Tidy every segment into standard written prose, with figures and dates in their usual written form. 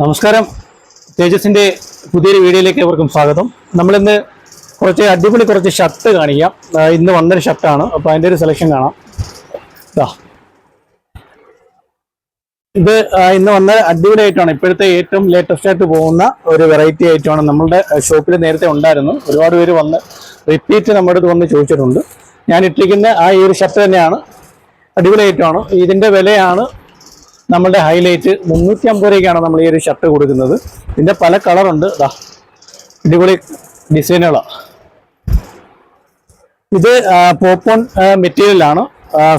നമസ്കാരം. തേജസിന്റെ പുതിയൊരു വീഡിയോയിലേക്ക് ഏവർക്കും സ്വാഗതം. നമ്മളിന്ന് കുറച്ച് ഷർട്ട് കാണിക്കാം. ഇന്ന് വന്നൊരു ഷർട്ടാണ്, അപ്പോൾ അതിൻ്റെ ഒരു സെലക്ഷൻ കാണാം. ഇത് ഇന്ന് വന്ന അടിപൊളിയായിട്ടാണ്, ഇപ്പോഴത്തെ ഏറ്റവും ലേറ്റസ്റ്റ് ആയിട്ട് പോകുന്ന ഒരു വെറൈറ്റി ആയിട്ടാണ്. നമ്മളുടെ ഷോപ്പിൽ നേരത്തെ ഉണ്ടായിരുന്നു. ഒരുപാട് പേര് വന്ന് റിപ്പീറ്റ് നമ്മുടെ അടുത്ത് വന്ന് ചോദിച്ചിട്ടുണ്ട്. ഞാൻ ഇട്ടിരിക്കുന്ന ഈ ഒരു ഷർട്ട് തന്നെയാണ്, അടിപൊളിയായിട്ടാണ്. ഇതിൻ്റെ വിലയാണ് നമ്മളുടെ ഹൈലൈറ്റ്. 350 രൂപയ്ക്കാണ് നമ്മൾ ഈ ഒരു ഷർട്ട് കൊടുക്കുന്നത്. ഇതിൻ്റെ പല കളറുണ്ട്. അടിപൊളി ഡിസൈനുകളാണ്. ഇത് പോപ്കോൺ മെറ്റീരിയലാണ്,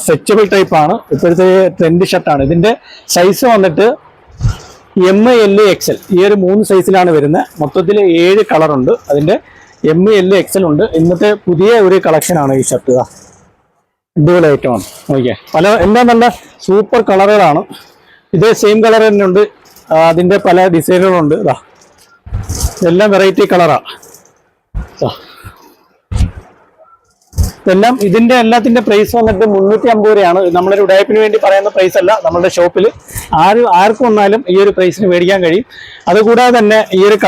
സ്ട്രെച്ചബിൾ ടൈപ്പാണ്. ഇപ്പോഴത്തെ ട്രെൻഡ് ഷർട്ടാണ്. ഇതിൻ്റെ സൈസ് വന്നിട്ട് M, L, XL ഈ ഒരു 3 സൈസിലാണ് വരുന്നത്. മൊത്തത്തിൽ 7 കളറുണ്ട്. അതിൻ്റെ M, L, XL ഉണ്ട്. ഇന്നത്തെ പുതിയ ഒരു കളക്ഷനാണ് ഈ ഷർട്ട്. അടിപൊളി ഐറ്റമാണ്. ഓക്കെ, എല്ലാം നല്ല സൂപ്പർ കളറുകളാണ്. ഇത് സെയിം കളർ തന്നെ ഉണ്ട്. അതിൻ്റെ പല ഡിസൈനുകളുണ്ട്. ഇതെല്ലാം വെറൈറ്റി കളറാണ്. ഇതിൻ്റെ എല്ലാത്തിൻ്റെ പ്രൈസ് വന്നിട്ട് 350 രൂപയാണ്. നമ്മളൊരു ഉടായ്പിന് വേണ്ടി പറയുന്ന പ്രൈസ് അല്ല. നമ്മുടെ ഷോപ്പിൽ ആർക്കും വന്നാലും ഈ ഒരു പ്രൈസിന് മേടിക്കാൻ കഴിയും. അതുകൂടാതെ തന്നെ ഈ ഒരു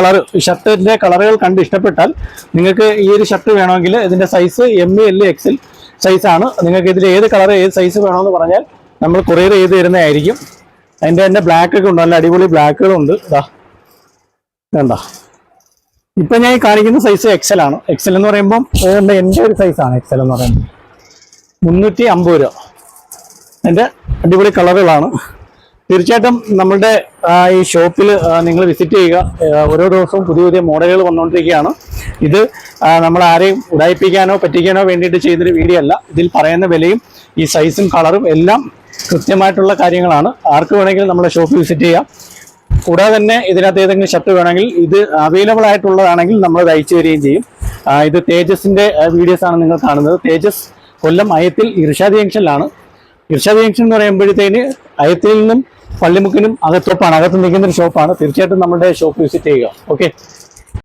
ഷർട്ടിൻ്റെ കളറുകൾ കണ്ട് ഇഷ്ടപ്പെട്ടാൽ നിങ്ങൾക്ക് ഈ ഒരു ഷർട്ട് വേണമെങ്കിൽ ഇതിൻ്റെ സൈസ് M, L, XL സൈസാണ്. നിങ്ങൾക്ക് ഇതിൽ ഏത് കളർ ഏത് സൈസ് വേണമെന്ന് പറഞ്ഞാൽ നമ്മൾ കൊറിയർ ചെയ്ത് തരുന്നതായിരിക്കും. അതിൻ്റെ തന്നെ ബ്ലാക്ക് ഒക്കെ ഉണ്ട്, നല്ല അടിപൊളി ബ്ലാക്കുകളുണ്ട്. വേണ്ട, ഇപ്പം ഞാൻ കാണിക്കുന്ന സൈസ് XL ആണ്. XL എന്ന് പറയുമ്പം എൻ്റെ ഒരു സൈസാണ് XL എന്ന് പറയുമ്പോൾ. 350 രൂപ. അതിൻ്റെ അടിപൊളി കളറുകളാണ്. തീർച്ചയായിട്ടും നമ്മളുടെ ഈ ഷോപ്പിൽ നിങ്ങൾ വിസിറ്റ് ചെയ്യുക. ഓരോ ദിവസവും പുതിയ പുതിയ മോഡലുകൾ വന്നുകൊണ്ടിരിക്കുകയാണ്. ഇത് നമ്മൾ ആരെയും ഉടായിപ്പിക്കാനോ പറ്റിക്കാനോ വേണ്ടിയിട്ട് ചെയ്തൊരു വീഡിയോ അല്ല. ഇതിൽ പറയുന്ന വിലയും ഈ സൈസും കളറും എല്ലാം കൃത്യമായിട്ടുള്ള കാര്യങ്ങളാണ്. ആർക്ക് വേണമെങ്കിലും നമ്മുടെ ഷോപ്പിൽ വിസിറ്റ് ചെയ്യാം. കൂടാതെ തന്നെ ഇതിനകത്ത് ഏതെങ്കിലും ഷർട്ട് വേണമെങ്കിൽ ഇത് അവൈലബിൾ ആയിട്ടുള്ളതാണെങ്കിൽ നമ്മൾ ഇത് അയച്ചു തരികയും ചെയ്യും. ഇത് തേജസിൻ്റെ വീഡിയോസാണ് നിങ്ങൾ കാണുന്നത്. തേജസ് കൊല്ലം അയത്തിൽ ഇർഷാദ് ജംഗ്ഷനിലാണ്. ഇർഷാദ് ജംഗ്ഷൻ എന്ന് പറയുമ്പോഴത്തേന് അയത്തിൽ നിന്നും പള്ളിമുക്കിനും അകത്ത് നിൽക്കുന്ന ഒരു ഷോപ്പാണ്. തീർച്ചയായിട്ടും നമ്മുടെ ഷോപ്പ് വിസിറ്റ് ചെയ്യുക. ഓക്കെ.